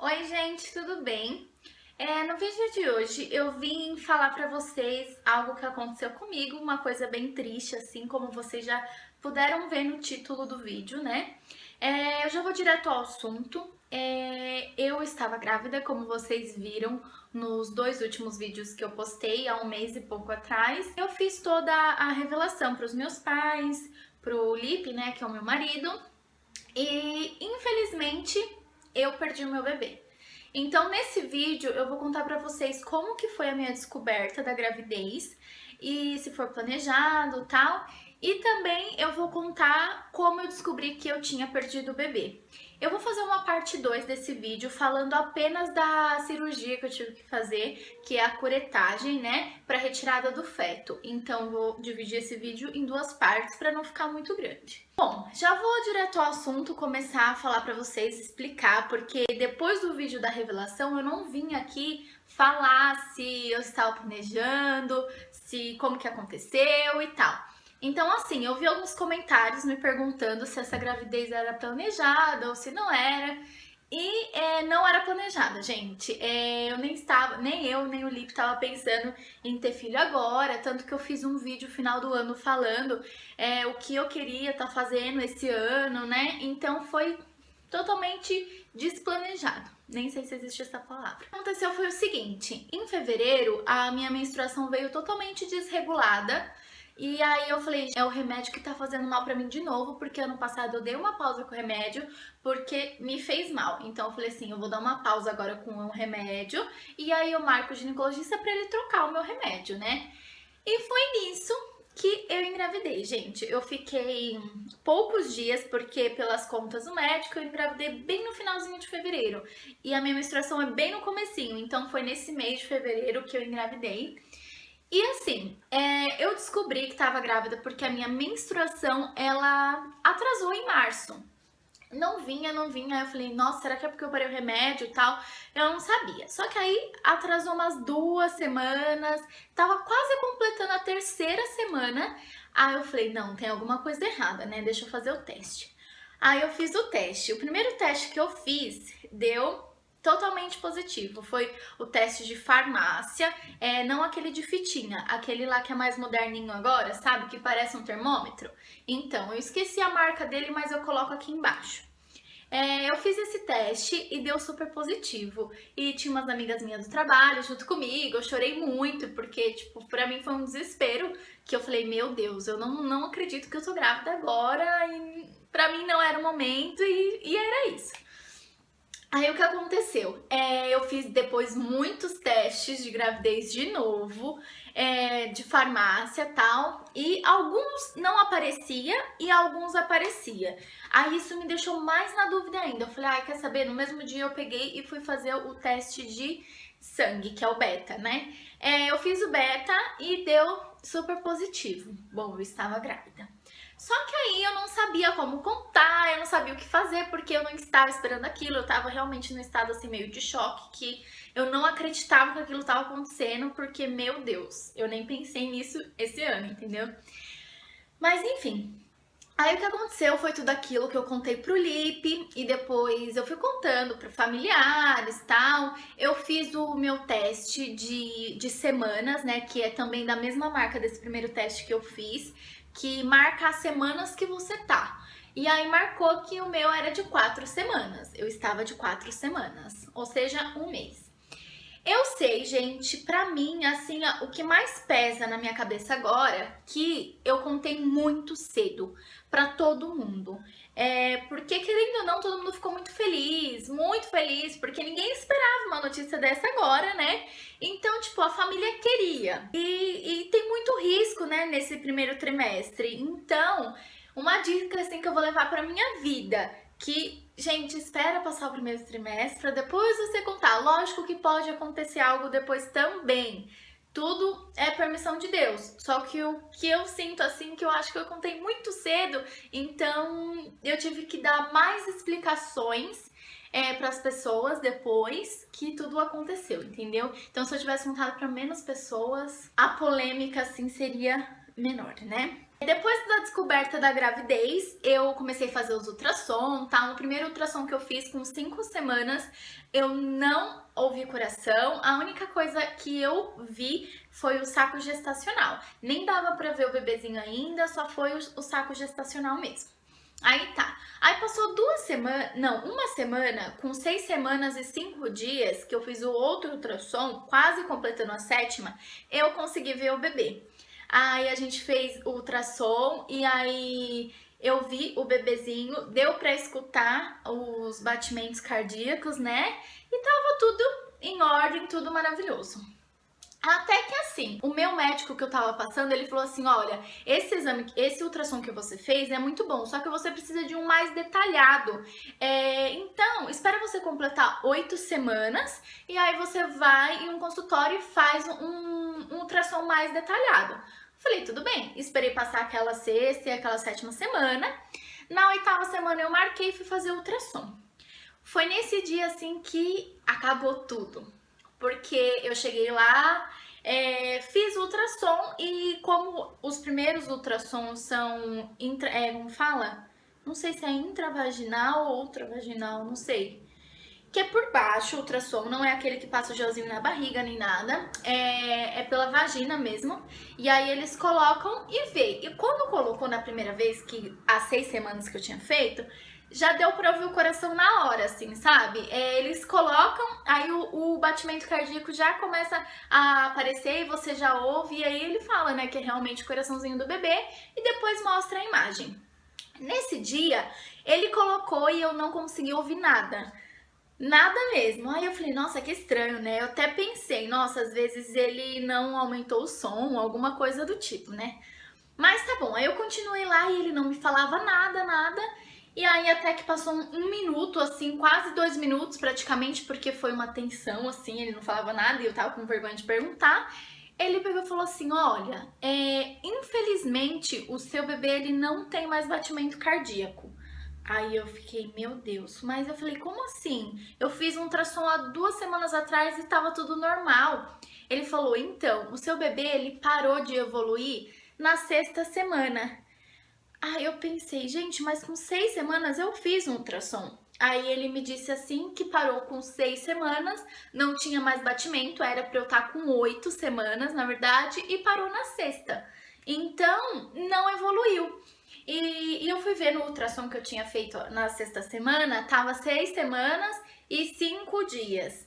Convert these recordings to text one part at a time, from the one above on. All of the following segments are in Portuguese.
Oi, gente, tudo bem? No vídeo de hoje eu vim falar pra vocês algo que aconteceu comigo, uma coisa bem triste, assim como vocês já puderam ver no título do vídeo, né? Eu já vou direto ao assunto. Eu estava grávida, como vocês viram nos dois últimos vídeos que eu postei há um mês e pouco atrás. Eu fiz toda a revelação para os meus pais, pro Lipe, né, que é o meu marido, e infelizmente eu perdi o meu bebê. Então, nesse vídeo eu vou contar pra vocês como que foi a minha descoberta da gravidez e se for planejado, tal. E também eu vou contar como eu descobri que eu tinha perdido o bebê. Eu vou fazer uma parte 2 desse vídeo falando apenas da cirurgia que eu tive que fazer, que é a curetagem, né, para retirada do feto. Então vou dividir esse vídeo em duas partes para não ficar muito grande. Bom, já vou direto ao assunto, começar a falar para vocês, explicar, porque depois do vídeo da revelação eu não vim aqui falar se eu estava planejando, se como que aconteceu e tal. Então, assim, eu vi alguns comentários me perguntando se essa gravidez era planejada ou se não era. E não era planejada, gente. Eu nem estava, nem eu, nem o Lipe estava pensando em ter filho agora. Tanto que eu fiz um vídeo final do ano falando o que eu queria estar fazendo esse ano, né? Então foi totalmente desplanejado. Nem sei se existe essa palavra. O que aconteceu foi o seguinte: em fevereiro, a minha menstruação veio totalmente desregulada. E aí eu falei, é o remédio que tá fazendo mal pra mim de novo, porque ano passado eu dei uma pausa com o remédio, porque me fez mal. Então eu falei assim, eu vou dar uma pausa agora com o remédio, e aí eu marco o ginecologista pra ele trocar o meu remédio, né? E foi nisso que eu engravidei, gente. Eu fiquei poucos dias, porque pelas contas do médico, eu engravidei bem no finalzinho de fevereiro. E a minha menstruação é bem no comecinho, então foi nesse mês de fevereiro que eu engravidei. E assim, eu descobri que estava grávida porque a minha menstruação, ela atrasou em março. Não vinha, não vinha. Aí eu falei, nossa, será que é porque eu parei o remédio e tal? Eu não sabia. Só que aí atrasou umas 2 semanas, tava quase completando a terceira semana. Aí eu falei, não, tem alguma coisa errada, né? Deixa eu fazer o teste. Aí eu fiz o teste. O primeiro teste que eu fiz deu totalmente positivo. Foi o teste de farmácia, não aquele de fitinha, aquele lá que é mais moderninho agora, sabe? Que parece um termômetro. Então, eu esqueci a marca dele, mas eu coloco aqui embaixo. Eu fiz esse teste e deu super positivo. E tinha umas amigas minhas do trabalho junto comigo. Eu chorei muito, porque, tipo, pra mim foi um desespero. Que eu falei, meu Deus, eu não acredito que eu tô grávida agora. E pra mim não era o momento e era isso. Aí o que aconteceu? Eu fiz depois muitos testes de gravidez de novo, de farmácia e tal, e alguns não aparecia e alguns aparecia. Aí isso me deixou mais na dúvida ainda. Eu falei, quer saber? No mesmo dia eu peguei e fui fazer o teste de sangue, que é o beta, né? Eu fiz o beta e deu super positivo. Bom, eu estava grávida. Só que aí eu não sabia como contar, eu não sabia o que fazer, porque eu não estava esperando aquilo, eu estava realmente num estado assim meio de choque, que eu não acreditava que aquilo estava acontecendo, porque, meu Deus, eu nem pensei nisso esse ano, entendeu? Mas enfim, aí o que aconteceu foi tudo aquilo que eu contei pro Lipe e depois eu fui contando para familiares e tal. Eu fiz o meu teste de semanas, né? Que é também da mesma marca desse primeiro teste que eu fiz, que marca as semanas que você tá. E aí marcou que o meu era de 4 semanas. Eu estava de 4 semanas, ou seja, um mês. Eu sei, gente, pra mim, assim, o que mais pesa na minha cabeça agora, que eu contei muito cedo pra todo mundo. Porque, querendo ou não, todo mundo ficou muito feliz, porque ninguém esperava uma notícia dessa agora, né? Então, tipo, a família queria. E tem muito risco, né, nesse primeiro trimestre. Então, uma dica, assim, que eu vou levar pra minha vida, que, gente, espera passar o primeiro trimestre para depois você contar. Lógico que pode acontecer algo depois também. Tudo é permissão de Deus. Só que o que eu sinto assim, que eu acho que eu contei muito cedo, então eu tive que dar mais explicações para as pessoas depois que tudo aconteceu, entendeu? Então se eu tivesse contado para menos pessoas, a polêmica assim seria menor, né? Depois da descoberta da gravidez, eu comecei a fazer os ultrassom, tá? No primeiro ultrassom que eu fiz, com 5 semanas, eu não ouvi coração. A única coisa que eu vi foi o saco gestacional. Nem dava pra ver o bebezinho ainda, só foi o saco gestacional mesmo. Aí tá. Aí passou 2 semanas, não, 1 semana, com 6 semanas e 5 dias, que eu fiz o outro ultrassom, quase completando a 7ª, eu consegui ver o bebê. Aí a gente fez o ultrassom e aí eu vi o bebezinho, deu pra escutar os batimentos cardíacos, né? E tava tudo em ordem, tudo maravilhoso. Até que assim, o meu médico que eu tava passando, ele falou assim: olha, esse exame, esse ultrassom que você fez é muito bom, só que você precisa de um mais detalhado. Então, espera você completar 8 semanas e aí você vai em um consultório e faz um ultrassom mais detalhado. Falei, tudo bem. Esperei passar aquela 6ª e aquela 7ª semana. Na 8ª semana eu marquei e fui fazer o ultrassom. Foi nesse dia assim que acabou tudo. Porque eu cheguei lá, fiz o ultrassom e como os primeiros ultrassons são, como fala? Não sei se é intravaginal ou ultravaginal, não sei. Que é por baixo, o ultrassom, não é aquele que passa o gelzinho na barriga nem nada, é pela vagina mesmo. E aí eles colocam e vê. E quando colocou na primeira vez, que há 6 semanas que eu tinha feito, já deu pra ouvir o coração na hora, assim, sabe? Eles colocam, aí o batimento cardíaco já começa a aparecer e você já ouve, e aí ele fala, né, que é realmente o coraçãozinho do bebê, e depois mostra a imagem. Nesse dia, ele colocou e eu não consegui ouvir nada. Nada mesmo. Aí eu falei, nossa, que estranho, né? Eu até pensei, nossa, às vezes ele não aumentou o som, alguma coisa do tipo, né? Mas tá bom, aí eu continuei lá e ele não me falava nada, nada. E aí até que passou um minuto, assim, quase 2 minutos praticamente, porque foi uma tensão, assim, ele não falava nada e eu tava com vergonha de perguntar. Ele pegou e falou assim, olha, infelizmente o seu bebê ele não tem mais batimento cardíaco. Aí eu fiquei, meu Deus, mas eu falei, como assim? Eu fiz um ultrassom há 2 semanas atrás e tava tudo normal. Ele falou, então, o seu bebê ele parou de evoluir na 6ª semana. Aí eu pensei, gente, mas com 6 semanas eu fiz um ultrassom. Aí ele me disse assim que parou com 6 semanas, não tinha mais batimento, era pra eu estar com 8 semanas, na verdade, e parou na 6ª. Então, não evoluiu. E eu fui ver no ultrassom que eu tinha feito na 6ª semana, tava 6 semanas e 5 dias.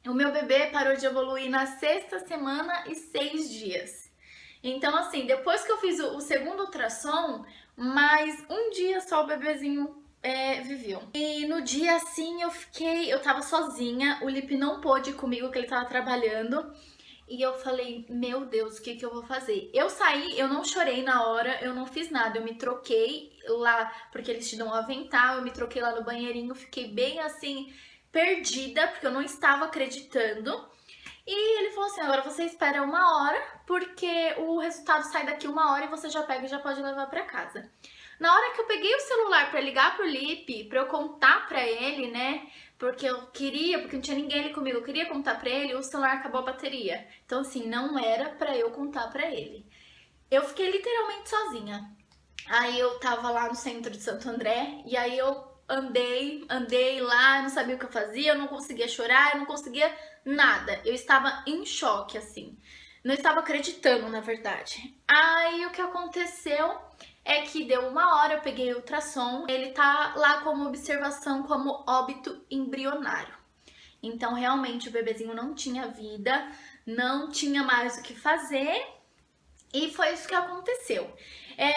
O meu bebê parou de evoluir na 6ª semana e 6 dias. Então, assim, depois que eu fiz o segundo ultrassom, mais um dia só o bebezinho viveu. E no dia, assim, eu tava sozinha, o Lipe não pôde ir comigo, que ele tava trabalhando. E eu falei, meu Deus, o que eu vou fazer? Eu saí, eu não chorei na hora, eu não fiz nada, eu me troquei lá, porque eles te dão um avental, eu me troquei lá no banheirinho, fiquei bem assim, perdida, porque eu não estava acreditando. E ele falou assim, agora você espera 1 hora, porque o resultado sai daqui 1 hora e você já pega e já pode levar pra casa. Na hora que eu peguei o celular pra ligar pro Lipe, pra eu contar pra ele, né, porque eu queria, porque não tinha ninguém ali comigo, eu queria contar pra ele, o celular acabou a bateria. Então assim, não era pra eu contar pra ele. Eu fiquei literalmente sozinha. Aí eu tava lá no centro de Santo André, e aí eu andei lá, eu não sabia o que eu fazia, eu não conseguia chorar, eu não conseguia nada. Eu estava em choque, assim. Não estava acreditando, na verdade. Aí o que aconteceu é que deu 1 hora, eu peguei o ultrassom, ele tá lá como observação, como óbito embrionário. Então, realmente, o bebezinho não tinha vida, não tinha mais o que fazer, e foi isso que aconteceu.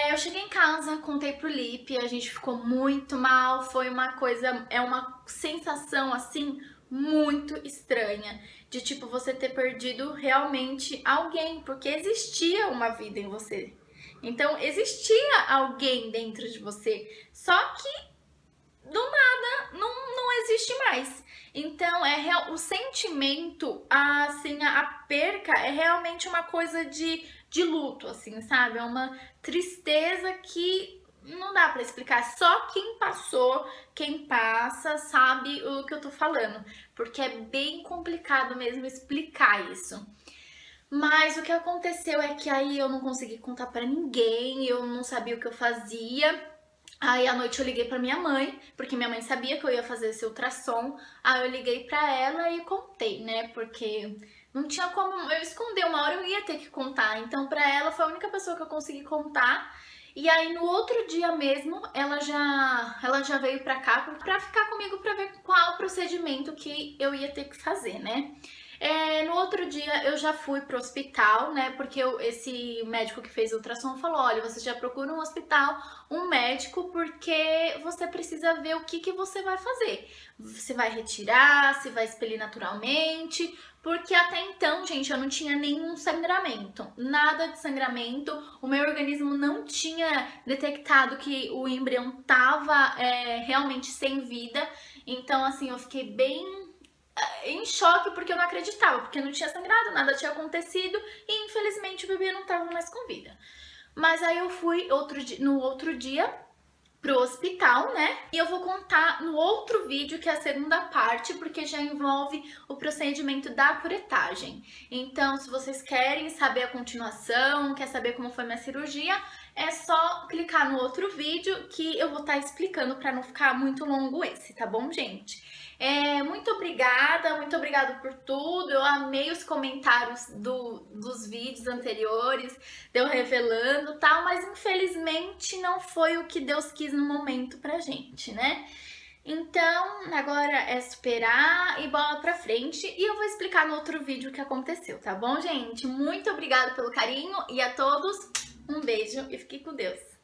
Eu cheguei em casa, contei pro Lipe, a gente ficou muito mal, foi uma coisa, uma sensação assim muito estranha, de tipo você ter perdido realmente alguém, porque existia uma vida em você. Então existia alguém dentro de você, só que do nada não existe mais. Então o sentimento, assim, a perca é realmente uma coisa de luto, assim, sabe? É uma tristeza que não dá pra explicar. Só quem passou, quem passa, sabe o que eu tô falando. Porque é bem complicado mesmo explicar isso. Mas o que aconteceu é que aí eu não consegui contar pra ninguém, eu não sabia o que eu fazia. Aí à noite eu liguei pra minha mãe, porque minha mãe sabia que eu ia fazer esse ultrassom. Aí eu liguei pra ela e contei, né? Porque não tinha como eu esconder, uma hora eu ia ter que contar. Então pra ela foi a única pessoa que eu consegui contar. E aí no outro dia mesmo, ela já veio pra cá pra ficar comigo pra ver qual procedimento que eu ia ter que fazer, né? No outro dia eu já fui pro hospital, né? Porque esse médico que fez o ultrassom falou: olha, você já procura um hospital, um médico, porque você precisa ver o que você vai fazer. Se vai retirar, se vai expelir naturalmente. Porque até então, gente, eu não tinha nenhum sangramento, nada de sangramento. O meu organismo não tinha detectado que o embrião tava realmente sem vida. Então, assim, eu fiquei bem em choque porque eu não acreditava, porque não tinha sangrado, nada tinha acontecido e infelizmente o bebê não estava mais com vida. Mas aí eu fui no outro dia pro hospital, né? E eu vou contar no outro vídeo, que é a segunda parte, porque já envolve o procedimento da curetagem. Então, se vocês querem saber a continuação, quer saber como foi minha cirurgia, é só clicar no outro vídeo que eu vou estar explicando para não ficar muito longo esse, tá bom, gente? Muito obrigada, muito obrigada por tudo. Eu amei os comentários dos vídeos anteriores, deu revelando e tal, mas infelizmente não foi o que Deus quis no momento pra gente, né? Então, agora é superar e bola pra frente. E eu vou explicar no outro vídeo o que aconteceu, tá bom, gente? Muito obrigada pelo carinho e a todos um beijo e fique com Deus.